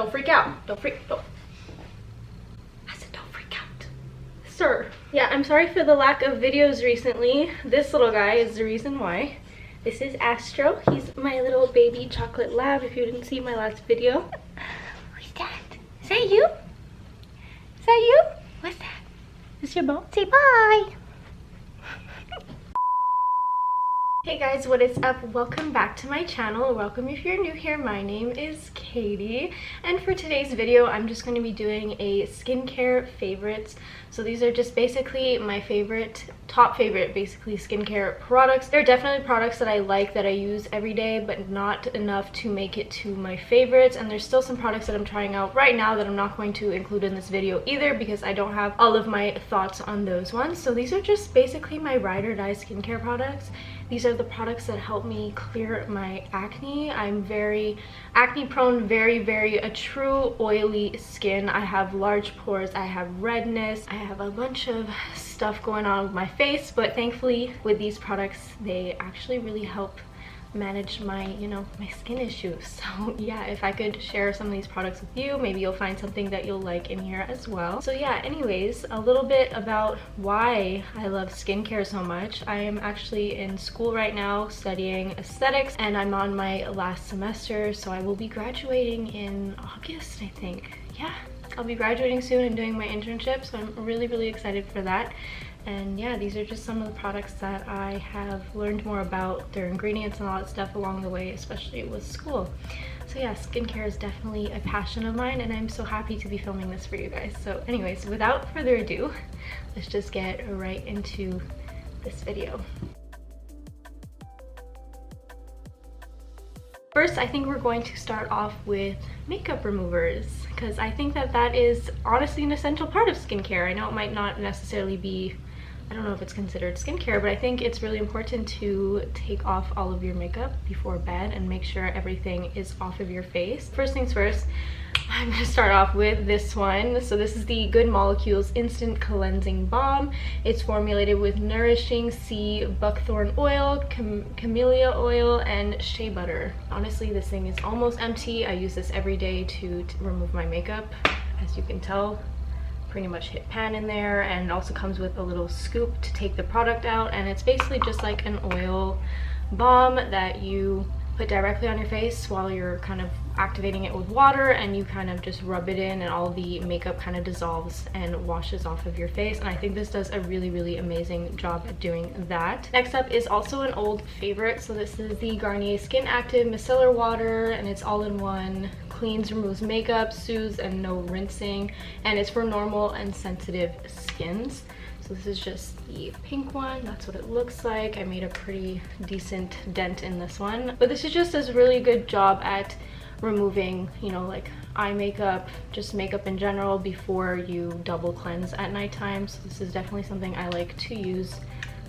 Don't freak out. Don't. I said don't freak out. Sir. Yeah, I'm sorry for the lack of videos recently. This little guy is the reason why. This is Astro. He's my little baby chocolate lab, if you didn't see my last video. Who's that? Is that you? Is that you? What's that? Is this your bone? Say bye! Hey guys, what is up? Welcome back to my channel. Welcome if you're new here. My name is Katie, and for today's video I'm just going to be doing a skincare favorites. So these are just basically my top favorite basically skincare products. They're definitely products that I like, that I use every day, but not enough to make it to my favorites. And there's still some products that I'm trying out right now that I'm not going to include in this video either, because I don't have all of my thoughts on those ones. So these are just basically my ride or die skincare products. These are the products that help me clear my acne. I'm very acne prone, very a true oily skin. I have large pores, I have redness, I have a bunch of stuff going on with my face, but thankfully with these products they actually really help manage my, my skin issues. So yeah, if I could share some of these products with you, maybe you'll find something that you'll like in here as well. So yeah, anyways, a little bit about why I love skincare so much. I am actually in school right now studying aesthetics, and I'm on my last semester, so I will be graduating in August, I think. Yeah, I'll be graduating soon and doing my internship, so I'm really excited for that. And yeah, these are just some of the products that I have learned more about, their ingredients and all that stuff along the way, especially with school. So yeah, skincare is definitely a passion of mine, and I'm so happy to be filming this for you guys. So anyways, without further ado, let's just get right into this video. First, I think we're going to start off with makeup removers, because I think that that is honestly an essential part of skincare. I know it might not necessarily be, I don't know if it's considered skincare, but I think it's really important to take off all of your makeup before bed and make sure everything is off of your face. First things first, I'm going to start off with this one. So this is the Good Molecules Instant Cleansing Balm. It's formulated with nourishing sea buckthorn oil, camellia oil, and shea butter. Honestly, this thing is almost empty. I use this every day to remove my makeup. As you can tell, pretty much hit pan in there, and it also comes with a little scoop to take the product out, and it's basically just like an oil balm that you put directly on your face while you're kind of activating it with water, and you kind of just rub it in, and all the makeup kind of dissolves and washes off of your face. And I think this does a really amazing job at doing that. Next up is also an old favorite. So this is the Garnier Skin Active Micellar Water, and it's all in one. Cleans, removes makeup, soothes, and no rinsing, and it's for normal and sensitive skins. So this is just the pink one. That's what it looks like. I made a pretty decent dent in this one, but this is just does a really good job at removing, like eye makeup, just makeup in general, before you double cleanse at nighttime. So this is definitely something I like to use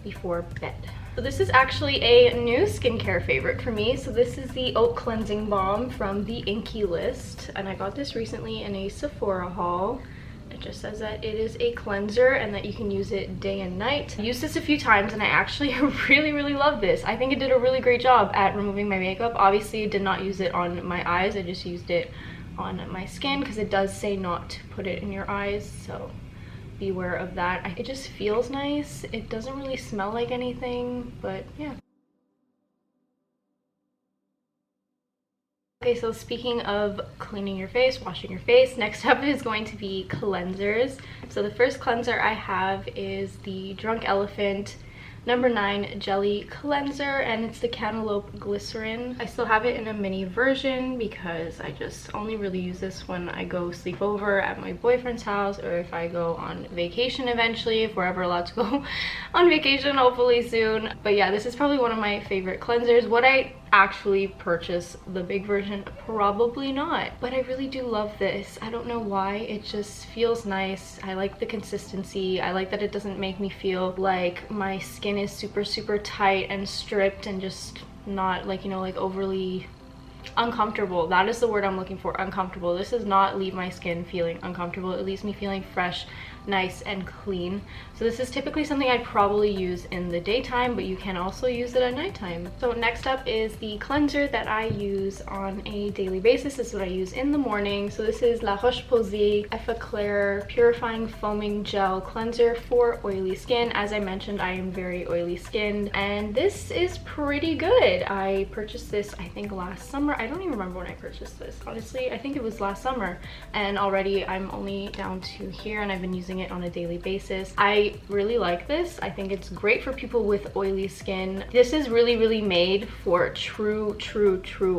before bed. So this is actually a new skincare favorite for me. So this is the Oat Cleansing Balm from the Inkey List, and I got this recently in a Sephora haul. It just says that it is a cleanser and that you can use it day and night. I used this a few times and I actually really love this. I think it did a really great job at removing my makeup. Obviously, I did not use it on my eyes. I just used it on my skin, because it does say not to put it in your eyes, so beware of that. It just feels nice. It doesn't really smell like anything, but yeah. Okay, so speaking of cleaning your face, washing your face, next up is going to be cleansers. So the first cleanser I have is the Drunk Elephant No. 9 Jelly Cleanser, and it's the Cantaloupe Glycerin. I still have it in a mini version because I just only really use this when I go sleep over at my boyfriend's house, or if I go on vacation eventually, if we're ever allowed to go on vacation, hopefully soon. But yeah, this is probably one of my favorite cleansers. Would I actually purchase the big version? Probably not, but I really do love this. I don't know why, it just feels nice. I like the consistency. I like that it doesn't make me feel like my skin is super tight and stripped and just not like, like overly uncomfortable. That is the word I'm looking for, uncomfortable. This does not leave my skin feeling uncomfortable. It leaves me feeling fresh, nice and clean. So this is typically something I'd probably use in the daytime, but you can also use it at nighttime. So next up is the cleanser that I use on a daily basis. This is what I use in the morning. So this is La Roche-Posay Effaclar Purifying Foaming Gel Cleanser for oily skin. As I mentioned, I am very oily skinned, and this is pretty good. I purchased this, I think, last summer. I don't even remember when I purchased this. Honestly, I think it was last summer, and already I'm only down to here, and I've been using it on a daily basis. I really like this. I think it's great for people with oily skin. This is really made for true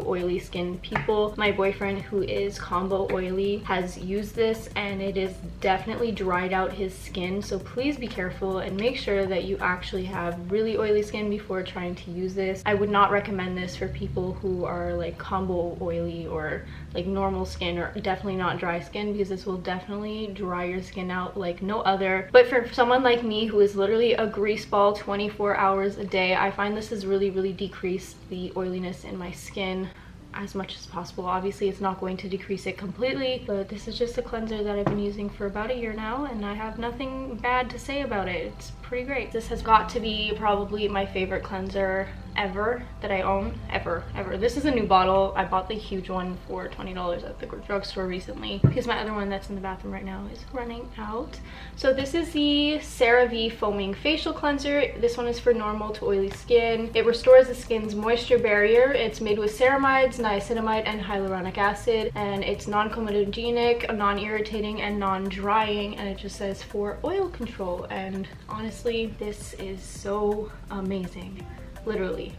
oily skin people. My boyfriend, who is combo oily, has used this, and it has definitely dried out his skin. So please be careful and make sure that you actually have really oily skin before trying to use this. I would not recommend this for people who are like combo oily or like normal skin, or definitely not dry skin, because this will definitely dry your skin out like no other. But for someone like me who is literally a grease ball 24 hours a day, I find this has really decreased the oiliness in my skin as much as possible. Obviously it's not going to decrease it completely, but this is just a cleanser that I've been using for about a year now, and I have nothing bad to say about it. It's pretty great. This has got to be probably my favorite cleanser ever that I own, ever. This is a new bottle. I bought the huge one for $20 at the drugstore recently because my other one that's in the bathroom right now is running out. So this is the CeraVe Foaming Facial Cleanser. This one is for normal to oily skin. It restores the skin's moisture barrier. It's made with ceramides, niacinamide, and hyaluronic acid, and it's non-comedogenic, non-irritating, and non-drying, and it just says for oil control. And honestly, this is so amazing. Literally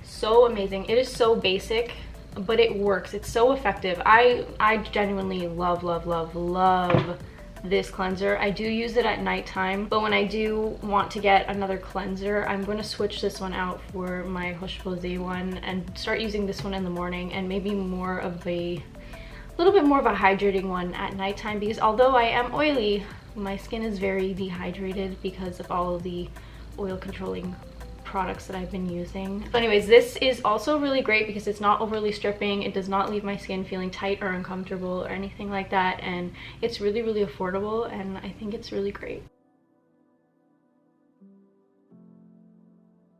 so amazing. It is so basic, but it works. It's so effective. I genuinely love this cleanser. I do use it at nighttime, but when I do want to get another cleanser, I'm going to switch this one out for my Roche-Posay one and start using this one in the morning, and maybe more of a little bit more of a hydrating one at nighttime, because although I am oily, my skin is very dehydrated because of all of the oil controlling products that I've been using. So anyways, this is also really great because it's not overly stripping. It does not leave my skin feeling tight or uncomfortable or anything like that, and it's really affordable, and I think it's really great.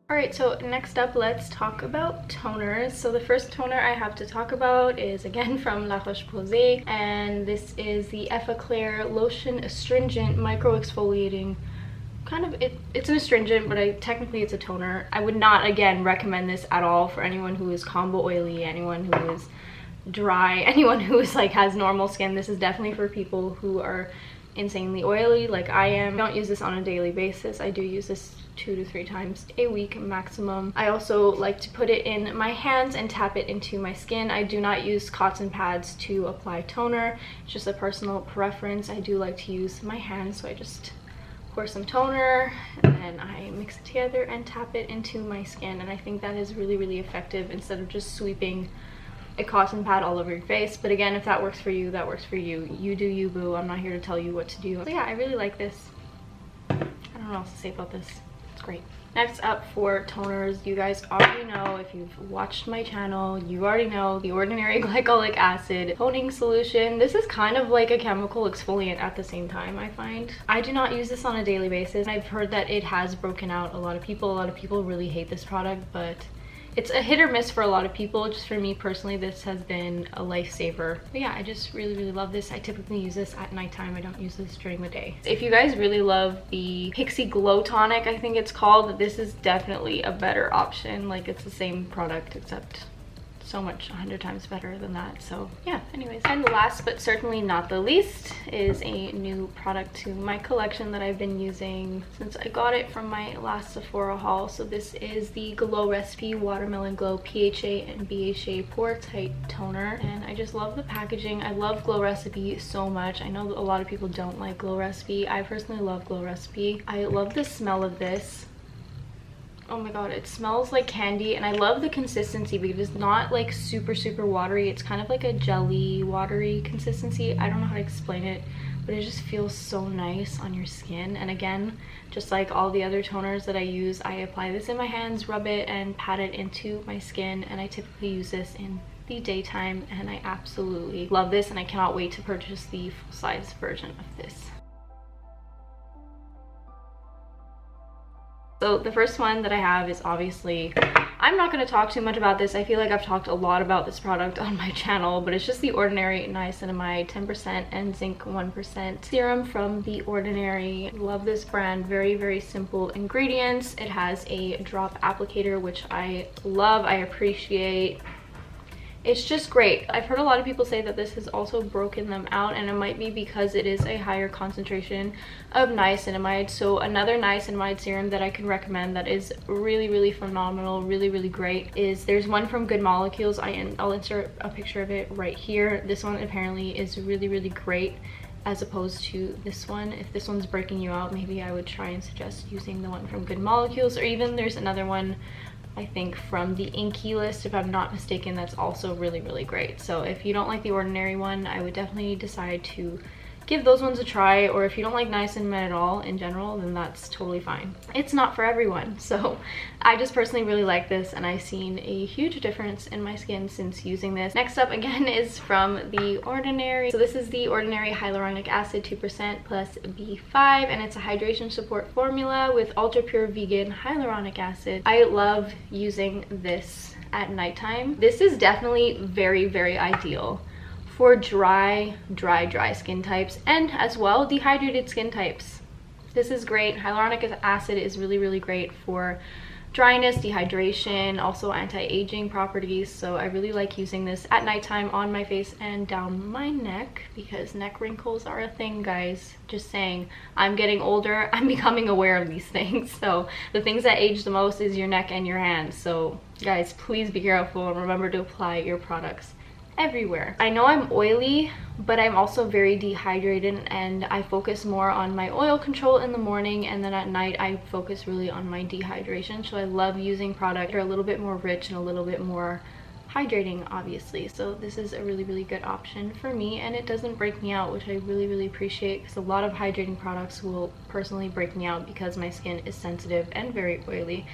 Alright, so next up, let's talk about toners. So the first toner I have to talk about is again from La Roche-Posay, and this is the Effaclar Lotion Astringent Micro Exfoliating. It's an astringent, but technically it's a toner. I would not, again, recommend this at all for anyone who is combo oily, anyone who is dry, anyone who is like has normal skin. This is definitely for people who are insanely oily like I am. I don't use this on a daily basis. I do use this 2 to 3 times a week maximum. I also like to put it in my hands and tap it into my skin. I do not use cotton pads to apply toner. It's just a personal preference. I do like to use my hands, so I just pour some toner and then I mix it together and tap it into my skin, and I think that is really effective instead of just sweeping a cotton pad all over your face. But again, if that works for you, that works for you. You do you, boo. I'm not here to tell you what to do. So yeah, I really like this. I don't know what else to say about this. It's great. Next up for toners, you guys already know, if you've watched my channel, you already know the Ordinary Glycolic Acid Toning Solution. This is kind of like a chemical exfoliant at the same time, I find. I do not use this on a daily basis. I've heard that it has broken out a lot of people. A lot of people really hate this product, but it's a hit or miss for a lot of people. Just for me personally, this has been a lifesaver. But yeah, I just really love this. I typically use this at nighttime. I don't use this during the day. If you guys really love the Pixie Glow Tonic, I think it's called, this is definitely a better option. Like, it's the same product except so much 100 times better than that. So yeah, anyways. And last but certainly not the least is a new product to my collection that I've been using since I got it from my last Sephora haul. So this is the Glow Recipe Watermelon Glow PHA and BHA Pore Tight Toner, and I just love the packaging. I love Glow Recipe so much. I know a lot of people don't like Glow Recipe. I personally love Glow Recipe. I love the smell of this. Oh my god, it smells like candy, and I love the consistency because it's not like super watery. It's kind of like a jelly watery consistency. I don't know how to explain it, but it just feels so nice on your skin. And again, just like all the other toners that I use, I apply this in my hands, rub it, and pat it into my skin, and I typically use this in the daytime, and I absolutely love this, and I cannot wait to purchase the full-size version of this. So the first one that I have is obviously, I'm not going to talk too much about this. I feel like I've talked a lot about this product on my channel, but it's just the Ordinary Niacinamide 10% and Zinc 1% serum from the Ordinary. Love this brand. Very, very simple ingredients. It has a drop applicator, which I love. I appreciate. It's just great. I've heard a lot of people say that this has also broken them out, and it might be because it is a higher concentration of niacinamide. So another niacinamide serum that I can recommend that is really, really phenomenal, really, really great, is there's one from Good Molecules. I'll insert a picture of it right here. This one apparently is really, really great as opposed to this one. If this one's breaking you out, maybe I would try and suggest using the one from Good Molecules, or even there's another one I think from the Inky list, if I'm not mistaken, that's also really, really great. So if you don't like the Ordinary one, I would definitely decide to give those ones a try, or if you don't like niacinamide at all in general, then that's totally fine. It's not for everyone. So I just personally really like this, and I've seen a huge difference in my skin since using this. Next up again is from the Ordinary. So this is the Ordinary Hyaluronic Acid 2% plus B5, and it's a hydration support formula with ultra pure vegan hyaluronic acid. I love using this at nighttime. This is definitely very, very ideal for dry skin types, and as well dehydrated skin types. This is great. Hyaluronic acid is really, really great for dryness, dehydration, also anti-aging properties. So I really like using this at nighttime on my face and down my neck, because neck wrinkles are a thing, guys. Just saying. I'm getting older, I'm becoming aware of these things. So the things that age the most is your neck and your hands. So guys, please be careful and remember to apply your products everywhere. I know I'm oily, but I'm also very dehydrated, and I focus more on my oil control in the morning, and then at night I focus really on my dehydration. So I love using products that are a little bit more rich and a little bit more hydrating, obviously. So this is a really, really good option for me, and it doesn't break me out, which I really, really appreciate, because a lot of hydrating products will personally break me out because my skin is sensitive and very oily.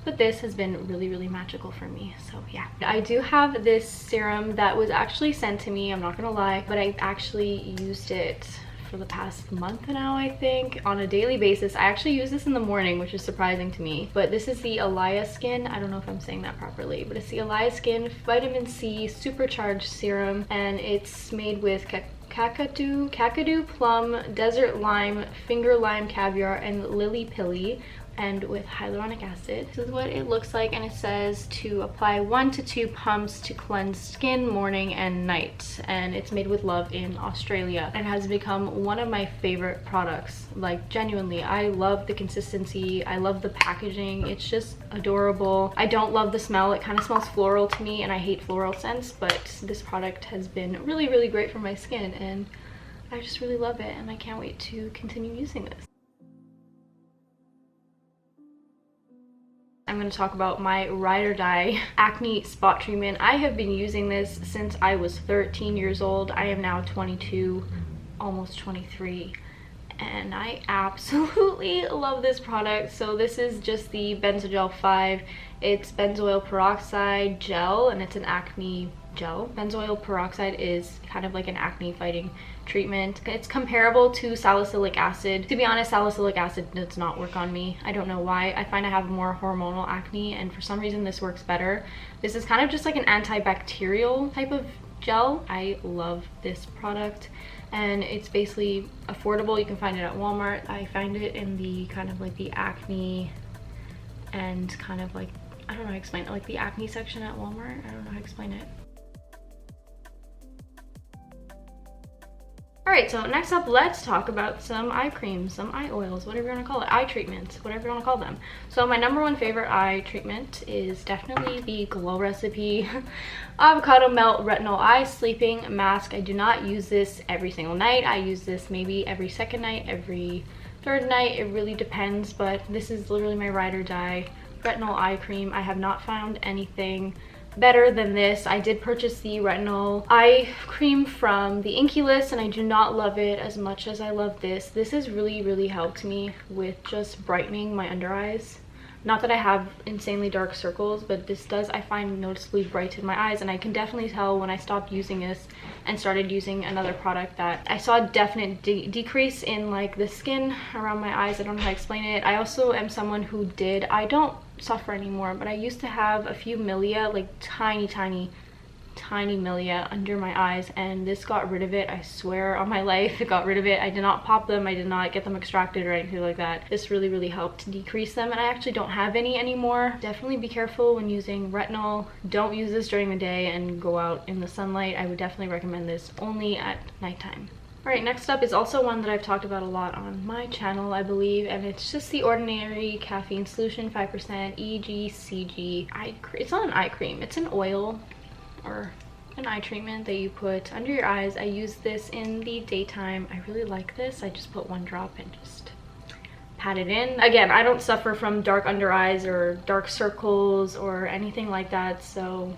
But this has been really, really magical for me. So yeah, I do have this serum that was actually sent to me, I'm not gonna lie, but I've actually used it for the past month now, I think, on a daily basis. I actually use this in the morning, which is surprising to me. But this is the Alaskin, I don't know if I'm saying that properly, but it's the Alaskin Vitamin C Supercharged Serum, and it's made with kakadu plum, desert lime, finger lime caviar, and lily pilly, and with hyaluronic acid. This is what it looks like, and it says to apply 1 to 2 pumps to cleanse skin morning and night, and it's made with love in Australia. It has become one of my favorite products. Like, genuinely, I love the consistency, I love the packaging, it's just adorable. I don't love the smell, it kind of smells floral to me, and I hate floral scents, but this product has been really, really great for my skin, and I just really love it, and I can't wait to continue using this. I'm going to talk about my ride or die acne spot treatment. I have been using this since I was 13 years old. I am now 22, almost 23, and I absolutely love this product. So this is just the Benzogel 5. It's benzoyl peroxide gel, and it's an acne gel. Benzoyl peroxide is kind of like an acne fighting treatment. It's comparable to salicylic acid. To be honest, salicylic acid does not work on me. I don't know why. I find I have more hormonal acne, and for some reason this works better. This is kind of just like an antibacterial type of gel. I love this product, and it's basically affordable. You can find it at Walmart. I find it in the kind of like the acne and kind of like, I don't know how to explain it, like the acne section at Walmart. I don't know how to explain it. Alright, so next up, let's talk about some eye creams, some eye oils, whatever you want to call it, eye treatments, whatever you want to call them. So my number one favorite eye treatment is definitely the Glow Recipe Avocado Melt Retinol Eye Sleeping Mask. I do not use this every single night. I use this maybe every second night, every third night. It really depends, but this is literally my ride or die retinol eye cream. I have not found anything better than this. I did purchase the retinol eye cream from the Inky list, and I do not love it as much as I love this. This has really, really helped me with just brightening my under eyes. Not that I have insanely dark circles, but this does, I find, noticeably brighten my eyes, and I can definitely tell when I stopped using this and started using another product that I saw a definite decrease in like the skin around my eyes. I don't know how to explain it. I also am someone who I don't suffer anymore, but I used to have a few milia, like tiny milia under my eyes, and this got rid of it. I swear on my life, it got rid of it. I did not pop them, I did not get them extracted or anything like that. This really helped decrease them, and I actually don't have any anymore. Definitely be careful when using retinol. Don't use this during the day and go out in the sunlight. I would definitely recommend this only at nighttime. Alright, next up is also one that I've talked about a lot on my channel, I believe, and it's just the Ordinary Caffeine Solution 5% EGCG eye cream. It's not an eye cream, it's an oil or an eye treatment that you put under your eyes. I use this in the daytime. I really like this. I just put one drop and just pat it in. Again, I don't suffer from dark under eyes or dark circles or anything like that, so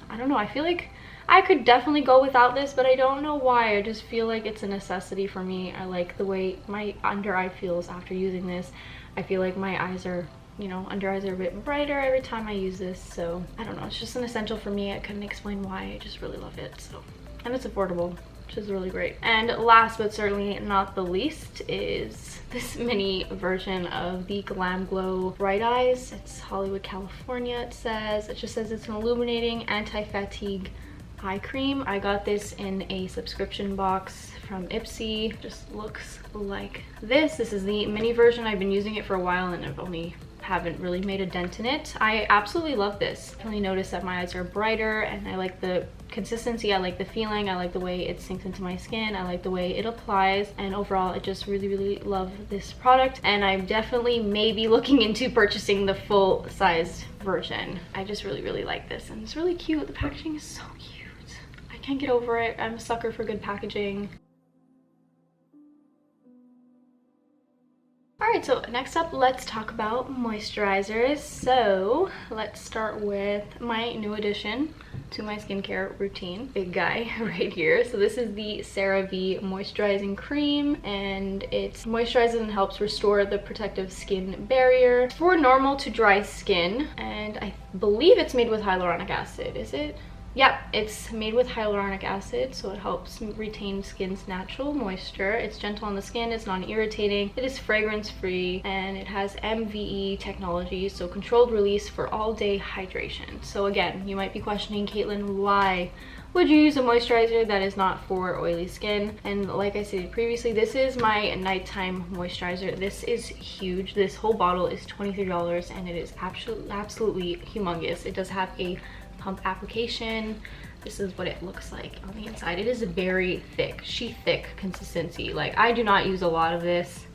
I don't know. I feel like I could definitely go without this, but I don't know why. I just feel like it's a necessity for me. I like the way my under eye feels after using this. I feel like my eyes are, you know, under eyes are a bit brighter every time I use this, so I don't know. It's just an essential for me. I couldn't explain why. I just really love it. So, and it's affordable, which is really great. And last but certainly not the least is this mini version of the Glam Glow Bright Eyes. It's Hollywood, California, it says. It just says it's an illuminating anti-fatigue eye cream. I got this in a subscription box from Ipsy. Just looks like this. This is the mini version. I've been using it for a while and haven't really made a dent in it. I absolutely love this. I really notice that my eyes are brighter, and I like the consistency, I like the feeling, I like the way it sinks into my skin, I like the way it applies, and overall I just really love this product, and I'm definitely maybe looking into purchasing the full-sized version. I just really like this, and it's really cute. The packaging is so cute. I can't get over it. I'm a sucker for good packaging. Alright, so next up, let's talk about moisturizers. So let's start with my new addition to my skincare routine. Big guy right here. So this is the CeraVe Moisturizing Cream, and it moisturizes and helps restore the protective skin barrier for normal to dry skin. And I believe it's made with hyaluronic acid, is it? Yep, it's made with hyaluronic acid, so it helps retain skin's natural moisture. It's gentle on the skin, it's non-irritating, it is fragrance-free, and it has MVE technology, so controlled release for all-day hydration. So again, you might be questioning, Caitlin, why would you use a moisturizer that is not for oily skin? And like I said previously, this is my nighttime moisturizer. This is huge. This whole bottle is $23, and it is absolutely humongous. It does have a pump application. This is what it looks like on the inside. It is a very thick, sheet thick consistency. Like, I do not use a lot of this.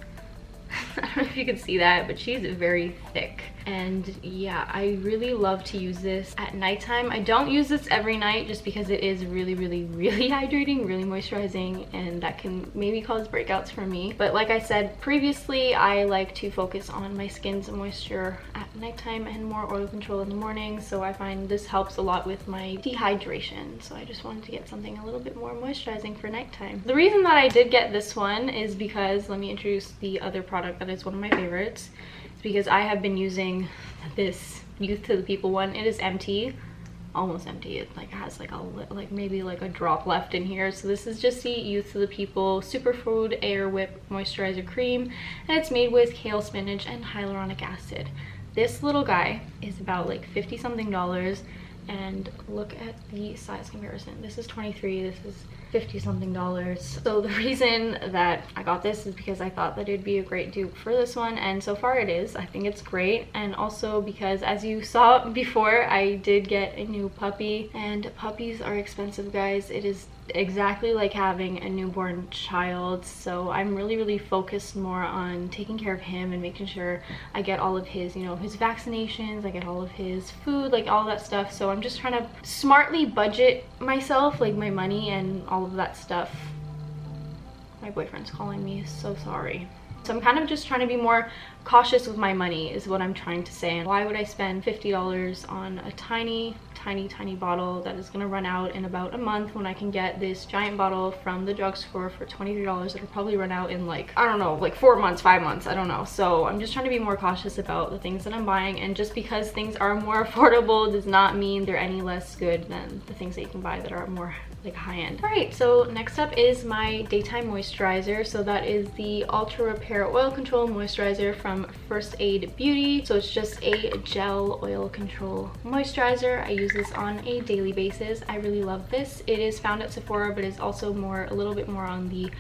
I don't know if you can see that, but she's very thick. And yeah, I really love to use this at nighttime. I don't use this every night just because it is really hydrating, really moisturizing, and that can maybe cause breakouts for me. But like I said previously, I like to focus on my skin's moisture at nighttime and more oil control in the morning, so I find this helps a lot with my dehydration. So I just wanted to get something a little bit more moisturizing for nighttime. The reason that I did get this one is because, let me introduce the other product that is one of my favorites. Because I have been using this Youth to the People one. It is empty, almost empty. It like has like maybe like a drop left in here. So this is just the Youth to the People Superfood Air Whip Moisturizer Cream, and it's made with kale, spinach, and hyaluronic acid. This little guy is about like $50 something, and look at the size comparison. This is 23, this is $50 something. So the reason that I got this is because I thought that it'd be a great dupe for this one, and so far it is. I think it's great, and also because, as you saw before, I did get a new puppy, and puppies are expensive, guys. It is exactly like having a newborn child, so I'm really focused more on taking care of him and making sure I get all of his, you know, his vaccinations, I get all of his food, like all that stuff. So I'm just trying to smartly budget myself, like my money and all of that stuff. My boyfriend's calling me, so sorry. So I'm kind of just trying to be more cautious with my money is what I'm trying to say. And why would I spend $50 on a tiny bottle that is gonna run out in about a month when I can get this giant bottle from the drugstore for $23 that'll probably run out in like, I don't know, like 4 months, 5 months, I don't know. So I'm just trying to be more cautious about the things that I'm buying, and just because things are more affordable does not mean they're any less good than the things that you can buy that are more like high end. All right, so next up is my daytime moisturizer. So that is the Ultra Repair Oil Control Moisturizer from First Aid Beauty. So it's just a gel oil control moisturizer. I use this on a daily basis. I really love this. It is found at Sephora, but is also a little bit more on the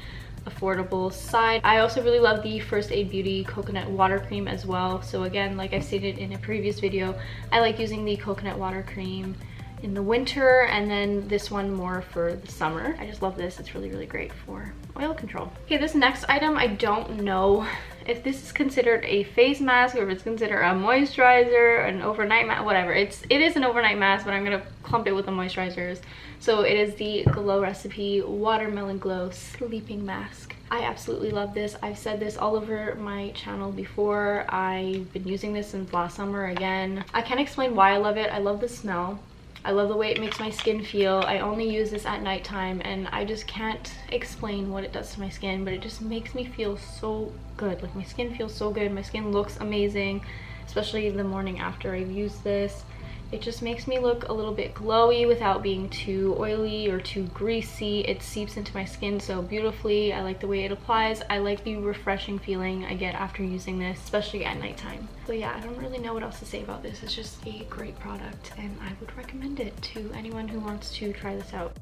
affordable side. I also really love the First Aid Beauty coconut water cream as well. So again, like I stated in a previous video, I like using the coconut water cream in the winter, and then this one more for the summer. I just love this. It's really great for oil control. Okay, this next item, I don't know if this is considered a face mask or if it's considered a moisturizer, an overnight mask, whatever. It is an overnight mask, but I'm gonna clump it with the moisturizers. So it is the Glow Recipe Watermelon Glow Sleeping Mask. I absolutely love this. I've said this all over my channel before. I've been using this since last summer again. I can't explain why I love it. I love the smell. I love the way it makes my skin feel. I only use this at nighttime, and I just can't explain what it does to my skin, but it just makes me feel so good. Like, my skin feels so good. My skin looks amazing, especially the morning after I've used this. It just makes me look a little bit glowy without being too oily or too greasy. It seeps into my skin so beautifully. I like the way it applies. I like the refreshing feeling I get after using this, especially at nighttime. So yeah, I don't really know what else to say about this. It's just a great product, and I would recommend it to anyone who wants to try this out.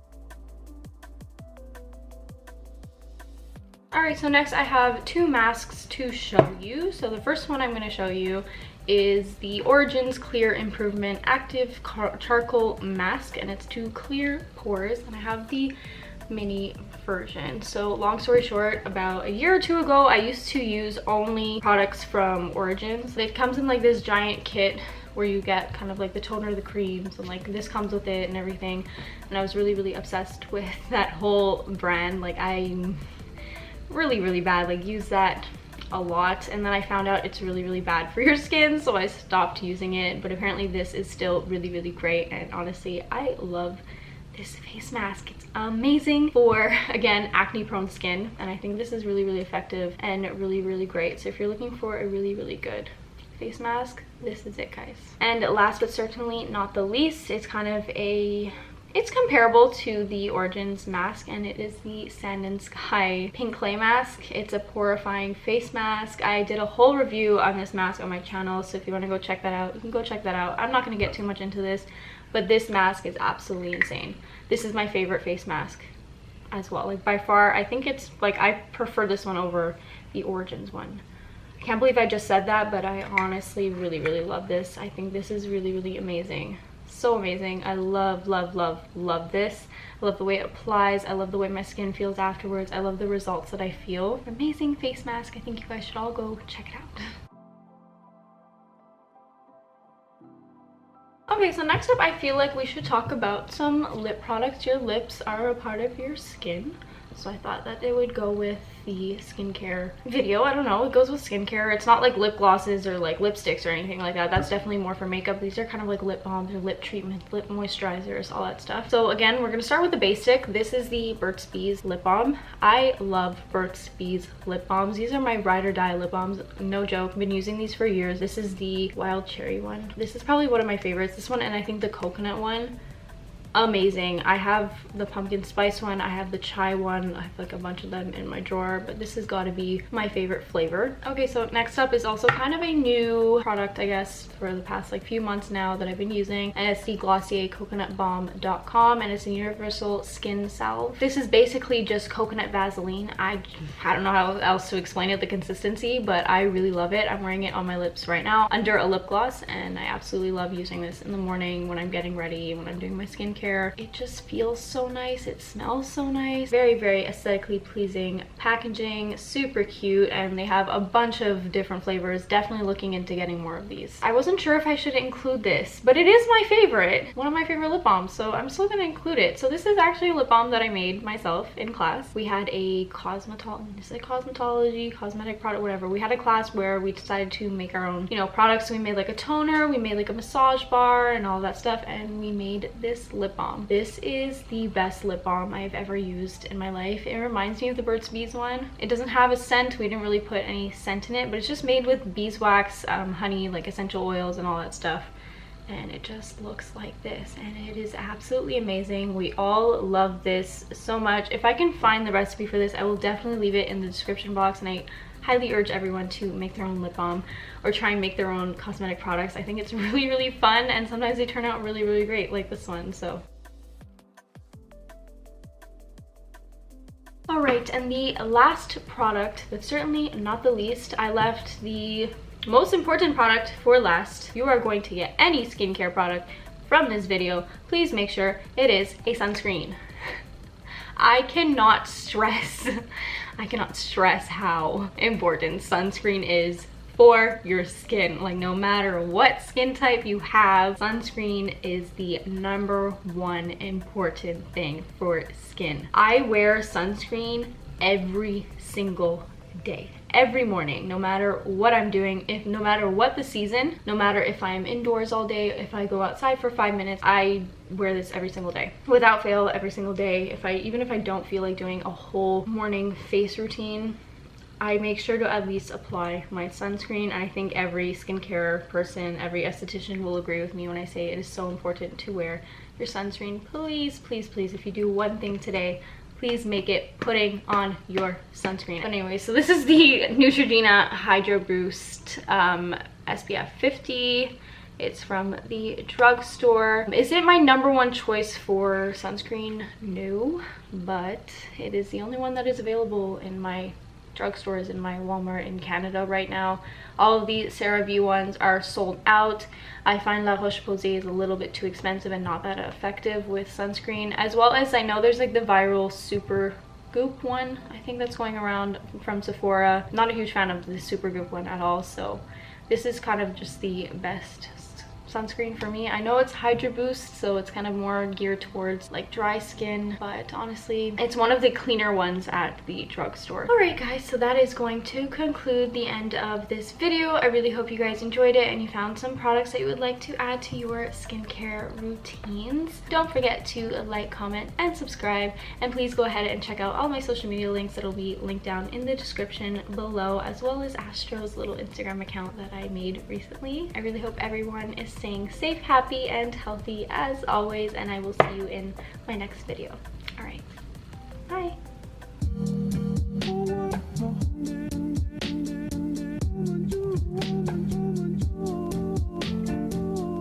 Alright, so next I have 2 masks to show you. So the first one I'm going to show you is the Origins Clear Improvement Active Charcoal Mask, and it's to clear pores, and I have the mini version. So long story short, about a year or 2 ago, I used to use only products from Origins. It comes in like this giant kit where you get kind of like the toner, the creams, and like this comes with it and everything, and I was really obsessed with that whole brand. Like, I'm really bad, like use that a lot, and then I found out it's really bad for your skin, so I stopped using it. But apparently this is still really great, and honestly I love this face mask. It's amazing for, again, acne prone skin, and I think this is really effective and really great. So if you're looking for a really good face mask, this is it, guys. And last but certainly not the least, it's kind of it's comparable to the Origins mask, and it is the Sand and Sky Pink Clay Mask. It's a porifying face mask. I did a whole review on this mask on my channel, so if you want to go check that out, you can go check that out. I'm not going to get too much into this, but this mask is absolutely insane. This is my favorite face mask as well. Like, by far, I think it's like, I prefer this one over the Origins one. I can't believe I just said that, but I honestly really love this. I think this is really amazing. So amazing. I love this. I love the way it applies. I love the way my skin feels afterwards. I love the results that I feel. Amazing face mask. I think you guys should all go check it out. Okay, so next up, I feel like we should talk about some lip products. Your lips are a part of your skin, so I thought that it would go with the skincare video. I don't know, it goes with skincare. It's not like lip glosses or like lipsticks or anything like that. That's definitely more for makeup. These are kind of like lip balms or lip treatments, lip moisturizers, all that stuff. So again, we're gonna start with the basic. This is the Burt's Bees lip balm. I love Burt's Bees lip balms. These are my ride or die lip balms, no joke. I've been using these for years. This is the wild cherry one. This is probably one of my favorites. This one, and I think the coconut one, amazing. I have the pumpkin spice one, I have the chai one, I have like a bunch of them in my drawer, but this has got to be my favorite flavor. Okay, so next up is also kind of a new product, I guess, for the past like few months now that I've been using, and it's the Glossier CoconutBalm.com, and it's a universal skin salve. This is basically just coconut Vaseline. I don't know how else to explain it, the consistency, but I really love it. I'm wearing it on my lips right now under a lip gloss, and I absolutely love using this in the morning when I'm getting ready, when I'm doing my skincare. skincare. It just feels so nice. It smells so nice. Very, very aesthetically pleasing packaging, super cute, and they have a bunch of different flavors. Definitely looking into getting more of these. I wasn't sure if I should include this, but it is my favorite. One of my favorite lip balms, so I'm still gonna include it. So this is actually a lip balm that I made myself in class. We had a cosmetic product, whatever. We had a class where we decided to make our own, you know, products. So we made like a toner, we made like a massage bar and all that stuff, and we made this lip balm. This is the best lip balm I've ever used in my life. It reminds me of the Burt's Bees one. It doesn't have a scent. We didn't really put any scent in it, but it's just made with beeswax, honey, like essential oils and all that stuff. And it just looks like this, and it is absolutely amazing. We all love this so much. If I can find the recipe for this, I will definitely leave it in the description box, and I highly urge everyone to make their own lip balm or try and make their own cosmetic products. I think it's really, really fun, and sometimes they turn out really, really great, like this one. So all right, and the last product, but certainly not the least, I left the most important product for last. If you are going to get any skincare product from this video, please make sure it is a sunscreen. I cannot stress how important sunscreen is for your skin. Like, no matter what skin type you have, sunscreen is the #1 important thing for skin. I wear sunscreen every single day, every morning, no matter what I'm doing, no matter what the season, no matter if I'm indoors all day, if I go outside for 5 minutes, I wear this every single day, without fail, every single day. Even if I don't feel like doing a whole morning face routine, I make sure to at least apply my sunscreen. I think every skincare person, every esthetician will agree with me when I say it is so important to wear your sunscreen. Please, please, please, if you do one thing today, please make it putting on your sunscreen. But anyway, so this is the Neutrogena Hydro Boost SPF 50. It's from the drugstore. Is it my #1 choice for sunscreen? No, but it is the only one that is available in my drugstores, in my Walmart in Canada right now. All of the CeraVe ones are sold out. I find La Roche-Posay is a little bit too expensive and not that effective with sunscreen, as well as I know there's like the viral Super Goop one, I think, that's going around from Sephora. Not a huge fan of the Super Goop one at all, so this is kind of just the best sunscreen for me. I know it's Hydro Boost, so it's kind of more geared towards like dry skin, but honestly, it's one of the cleaner ones at the drugstore. All right, guys, so that is going to conclude the end of this video. I really hope you guys enjoyed it and you found some products that you would like to add to your skincare routines. Don't forget to like, comment, and subscribe, and please go ahead and check out all my social media links that'll be linked down in the description below, as well as Astro's little Instagram account that I made recently. I really hope everyone is staying safe, happy, and healthy as always, and I will see you in my next video.